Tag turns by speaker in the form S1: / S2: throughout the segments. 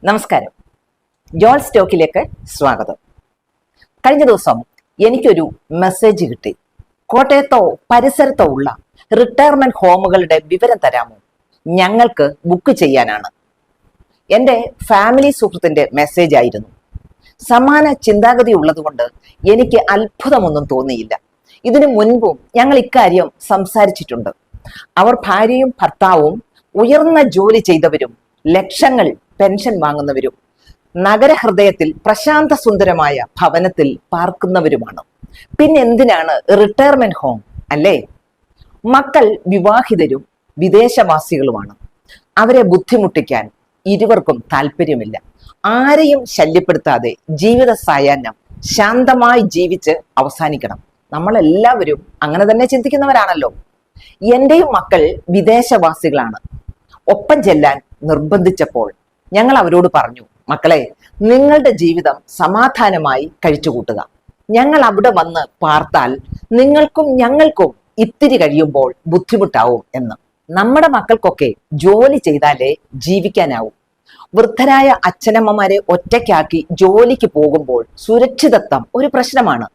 S1: നമസ്കാരം. ജോൾ സ്റ്റോക്കിലേക്ക് സ്വാഗതം. കഴിഞ്ഞ ദിവസം എനിക്കൊരു മെസ്സേജ് കിട്ടി. കോട്ടയത്തോ പരിസരത്തോ ഉള്ള റിട്ടയർമെന്റ് ഹോമുകളുടെ വിവരം തരാമോ? ഞങ്ങൾക്ക് ബുക്ക് ചെയ്യാനാണ്. എൻ്റെ ഫാമിലി സുഹൃത്തിന്റെ മെസ്സേജ് ആയിരുന്നു. സമാന ചിന്താഗതി ഉള്ളതുകൊണ്ട് എനിക്ക് അത്ഭുതമൊന്നും തോന്നിയില്ല. ഇതിനു മുൻപും ഞങ്ങൾ ഇക്കാര്യം സംസാരിച്ചിട്ടുണ്ട്. അവർ ഭാര്യയും ഭർത്താവും ഉയർന്ന ജോലി ചെയ്തവരും ലക്ഷങ്ങൾ പെൻഷൻ വാങ്ങുന്നവരും നഗരഹൃദയത്തിൽ പ്രശാന്ത സുന്ദരമായ ഭവനത്തിൽ പാർക്കുന്നവരുമാണ്. പിന്നെ എന്തിനാണ് റിട്ടയർമെന്റ് ഹോം, അല്ലേ? മക്കൾ വിവാഹിതരും വിദേശവാസികളുമാണ്. അവരെ ബുദ്ധിമുട്ടിക്കാൻ ഇരുവർക്കും താല്പര്യമില്ല. ആരെയും ശല്യപ്പെടുത്താതെ ജീവിത സായാഹ്നം ശാന്തമായി ജീവിച്ച് അവസാനിക്കണം. നമ്മളെല്ലാവരും അങ്ങനെ തന്നെ ചിന്തിക്കുന്നവരാണല്ലോ. എന്റെയും മക്കൾ വിദേശവാസികളാണ്. ഒപ്പം ചെല്ലാൻ നിർബന്ധിച്ചപ്പോൾ ഞങ്ങൾ അവരോട് പറഞ്ഞു, മക്കളെ, നിങ്ങളുടെ ജീവിതം സമാധാനമായി കഴിച്ചുകൂട്ടുക. ഞങ്ങൾ അവിടെ വന്ന് പാർത്താൽ നിങ്ങൾക്കും ഞങ്ങൾക്കും ഇത്തിരി കഴിയുമ്പോൾ ബുദ്ധിമുട്ടാവും എന്ന്. നമ്മുടെ മക്കൾക്കൊക്കെ ജോലി ചെയ്താലേ ജീവിക്കാനാവും. വൃദ്ധരായ അച്ഛനമ്മമാരെ ഒറ്റയ്ക്കാക്കി ജോലിക്ക് പോകുമ്പോൾ സുരക്ഷിതത്വം ഒരു പ്രശ്നമാണ്.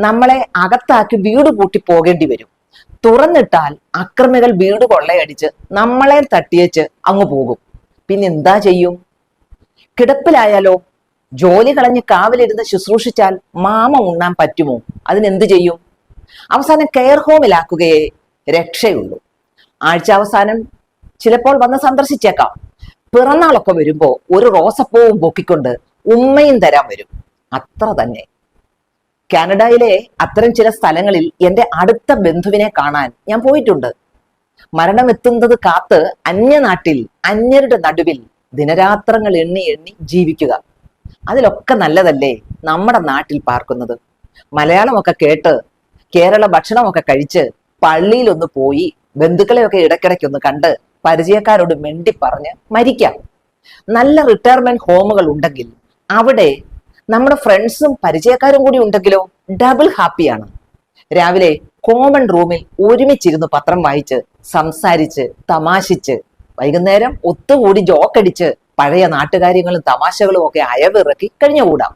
S1: നമ്മളെ അകത്താക്കി വീട് പൂട്ടി പോകേണ്ടി വരും. തുറന്നിട്ടാൽ അക്രമികൾ വീട് കൊള്ളയടിച്ച് നമ്മളെ തട്ടിയേച്ച് അങ്ങ് പോകും. പിന്നെ എന്താ ചെയ്യും? കിടപ്പിലായാലോ? ജോലി കളഞ്ഞ് കാവലിരുന്ന് ശുശ്രൂഷിച്ചാൽ മാമ ഉണ്ണാൻ പറ്റുമോ? അതിനെന്ത് ചെയ്യും? അവസാനം കെയർ ഹോമിലാക്കുകയേ രക്ഷയുള്ളൂ. ആഴ്ചാവസാനം ചിലപ്പോൾ വന്ന് സന്ദർശിച്ചേക്കാം. പിറന്നാളൊക്കെ വരുമ്പോ ഒരു റോസപ്പൂവും പൊക്കിക്കൊണ്ട് ഉമ്മയും തരാൻ വരും. അത്ര തന്നെ. കാനഡയിലെ അത്തരം ചില സ്ഥലങ്ങളിൽ എൻ്റെ അടുത്ത ബന്ധുവിനെ കാണാൻ ഞാൻ പോയിട്ടുണ്ട്. മരണം എത്തുന്നത് കാത്ത് അന്യനാട്ടിൽ അന്യരുടെ നടുവിൽ ദിനരാത്രങ്ങൾ എണ്ണി എണ്ണി ജീവിക്കുക. അതിലൊക്കെ നല്ലതല്ലേ നമ്മുടെ നാട്ടിൽ പാർക്കുന്നത്? മലയാളമൊക്കെ കേട്ട് കേരള ഭക്ഷണമൊക്കെ കഴിച്ച് പള്ളിയിലൊന്ന് പോയി ബന്ധുക്കളെയൊക്കെ ഇടയ്ക്കിടയ്ക്കൊന്ന് കണ്ട് പരിചയക്കാരോട് മെണ്ടി പറഞ്ഞ് മരിക്കാം. നല്ല റിട്ടയർമെന്റ് ഹോമുകൾ ഉണ്ടെങ്കിൽ അവിടെ നമ്മുടെ ഫ്രണ്ട്സും പരിചയക്കാരും കൂടി ഉണ്ടെങ്കിലോ ഡബിൾ ഹാപ്പിയാണ്. രാവിലെ കോമൺ റൂമിൽ ഒരുമിച്ചിരുന്ന് പത്രം വായിച്ച് സംസാരിച്ച് തമാശിച്ച് വൈകുന്നേരം ഒത്തുകൂടി ജോക്കടിച്ച് പഴയ നാട്ടുകാര്യങ്ങളും തമാശകളും ഒക്കെ അയവിറക്കി കഴിഞ്ഞുകൂടാം.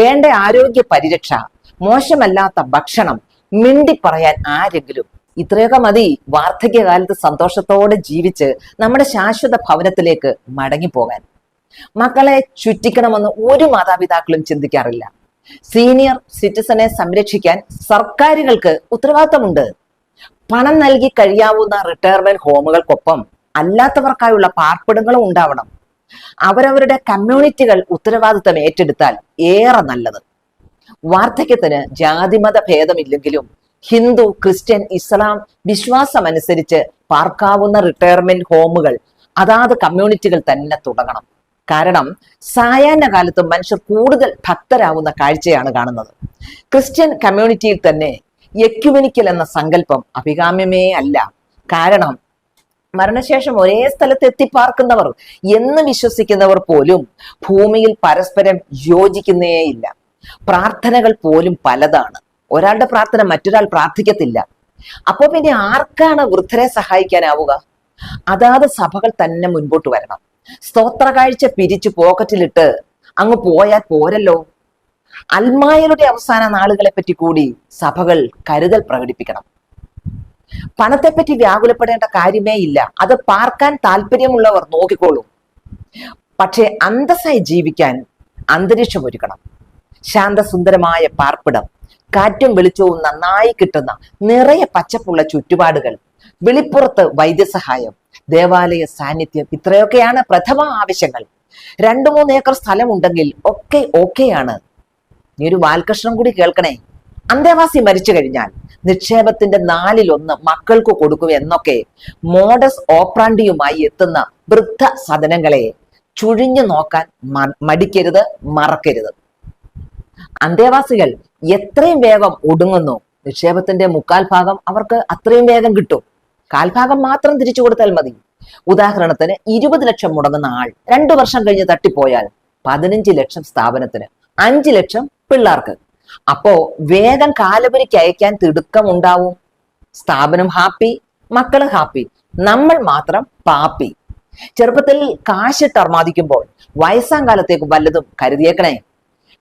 S1: വേണ്ട ആരോഗ്യ പരിരക്ഷ, മോശമല്ലാത്ത ഭക്ഷണം, മിണ്ടി പറയാൻ ആരെങ്കിലും. ഇത്രയൊക്കെ മതി വാർദ്ധക്യകാലത്ത് സന്തോഷത്തോടെ ജീവിച്ച് നമ്മുടെ ശാശ്വത ഭവനത്തിലേക്ക് മടങ്ങിപ്പോകാൻ. മക്കളെ ചുറ്റിക്കണമെന്ന് ഒരു മാതാപിതാക്കളും ചിന്തിക്കാറില്ല. സീനിയർ സിറ്റിസനെ സംരക്ഷിക്കാൻ സർക്കാരുകൾക്ക് ഉത്തരവാദിത്തമുണ്ട്. പണം നൽകി കഴിയാവുന്ന റിട്ടയർമെന്റ് ഹോമുകൾക്കൊപ്പം അല്ലാത്തവർക്കായുള്ള പാർപ്പിടങ്ങളും ഉണ്ടാവണം. അവരവരുടെ കമ്മ്യൂണിറ്റികൾ ഉത്തരവാദിത്തം ഏറ്റെടുത്താൽ ഏറെ നല്ലത്. വാർദ്ധക്യത്തിന് ജാതിമത ഭേദമില്ലെങ്കിലും ഹിന്ദു, ക്രിസ്ത്യൻ, ഇസ്ലാം വിശ്വാസമനുസരിച്ച് പാർക്കാവുന്ന റിട്ടയർമെന്റ് ഹോമുകൾ അതാത് കമ്മ്യൂണിറ്റികൾ തന്നെ തുടങ്ങണം. കാരണം സായാഹ്ന കാലത്ത് മനുഷ്യർ കൂടുതൽ ഭക്തരാവുന്ന കാഴ്ചയാണ് കാണുന്നത്. ക്രിസ്ത്യൻ കമ്മ്യൂണിറ്റിയിൽ തന്നെ എക്യുമെനിക്കൽ എന്ന സങ്കല്പം അഭികാമ്യമേ അല്ല. കാരണം മരണശേഷം ഒരേ സ്ഥലത്ത് എത്തിപ്പാർക്കുന്നവർ എന്ന് വിശ്വസിക്കുന്നവർ പോലും ഭൂമിയിൽ പരസ്പരം യോജിക്കുന്നേയില്ല. പ്രാർത്ഥനകൾ പോലും പലതാണ്. ഒരാളുടെ പ്രാർത്ഥന മറ്റൊരാൾ പ്രാർത്ഥിക്കത്തില്ല. അപ്പൊ പിന്നെ ആർക്കാണ് വൃദ്ധരെ സഹായിക്കാനാവുക? അതാത് സഭകൾ തന്നെ മുൻപോട്ട് വരണം. സ്തോത്ര കാഴ്ച പിരിച്ചു പോക്കറ്റിലിട്ട് അങ്ങ് പോയാൽ പോരല്ലോ. അൽമായരുടെ അവസാന നാളുകളെ പറ്റി കൂടി സഭകൾ കരുതൽ പ്രകടിപ്പിക്കണം. പണത്തെപ്പറ്റി വ്യാകുലപ്പെടേണ്ട കാര്യമേ ഇല്ല. അത് പാർക്കാൻ താല്പര്യമുള്ളവർ നോക്കിക്കോളൂ. പക്ഷെ അന്തസ്സായി ജീവിക്കാൻ അന്തരീക്ഷം ഒരുക്കണം. ശാന്തസുന്ദരമായ പാർപ്പിടം, കാറ്റും വെളിച്ചവും നന്നായി കിട്ടുന്ന നിറയെ പച്ചപ്പുള്ള ചുറ്റുപാടുകൾ, വെളിപ്പുറത്ത് വൈദ്യസഹായം, ദേവാലയ സാന്നിധ്യം, ഇത്രയൊക്കെയാണ് പ്രഥമ ആവശ്യങ്ങൾ. 2-3 ഏക്കർ സ്ഥലം ഉണ്ടെങ്കിൽ ഒക്കെ ഓക്കെയാണ്. നീ ഒരു വാൽകഷ്ണം കൂടി കേൾക്കണേ. അന്തേവാസി മരിച്ചു കഴിഞ്ഞാൽ നിക്ഷേപത്തിന്റെ 1/4 മക്കൾക്ക് കൊടുക്കും എന്നൊക്കെ മോഡസ് ഓപ്രാണ്ടിയുമായി എത്തുന്ന വൃദ്ധ സദനങ്ങളെ ചുഴിഞ്ഞു നോക്കാൻ മടിക്കരുത്, മറക്കരുത്. അന്തേവാസികൾ എത്രയും വേഗം ഒടുങ്ങുന്നു, നിക്ഷേപത്തിന്റെ 1/4 അവർക്ക് അത്രയും വേഗം കിട്ടും. 1/4 മാത്രം തിരിച്ചു കൊടുത്താൽ മതി. ഉദാഹരണത്തിന് 20 ലക്ഷം മുടങ്ങുന്ന ആൾ 2 വർഷം കഴിഞ്ഞ് തട്ടിപ്പോയാൽ 15 ലക്ഷം സ്ഥാപനത്തിന്, 5 ലക്ഷം പിള്ളേർക്ക്. അപ്പോ വേഗം കാലപുരിക്ക് അയക്കാൻ തിടുക്കം ഉണ്ടാവും. സ്ഥാപനം ഹാപ്പി, മക്കള് ഹാപ്പി, നമ്മൾ മാത്രം പാപ്പി. ചെറുപ്പത്തിൽ കാശിട്ട് അർമാദിക്കുമ്പോൾ വയസ്സാം കാലത്തേക്ക് വല്ലതും കരുതിയേക്കണേ.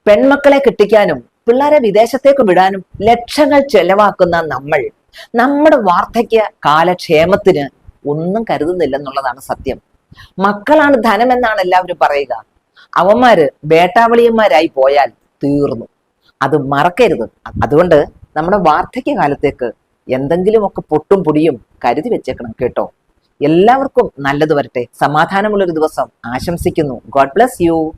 S1: പെൺമക്കളെ കെട്ടിക്കാനും പിള്ളേരെ വിദേശത്തേക്ക് വിടാനും ലക്ഷങ്ങൾ ചെലവാക്കുന്ന നമ്മൾ നമ്മുടെ വാർദ്ധക്യ കാലക്ഷേമത്തിന് ഒന്നും കരുതുന്നില്ലെന്നുള്ളതാണ് സത്യം. മക്കളാണ് ധനമെന്നാണ് എല്ലാവരും പറയുക. അവന്മാര് വേട്ടാവളിയന്മാരായി പോയാൽ തീർന്നു. അത് മറക്കരുത്. അതുകൊണ്ട് നമ്മുടെ വാർദ്ധക്യ കാലത്തേക്ക് എന്തെങ്കിലുമൊക്കെ പൊട്ടും പൊടിയും കരുതി വെച്ചേക്കണം കേട്ടോ. എല്ലാവർക്കും നല്ലത് വരട്ടെ. സമാധാനമുള്ളൊരു ദിവസം ആശംസിക്കുന്നു. God bless you.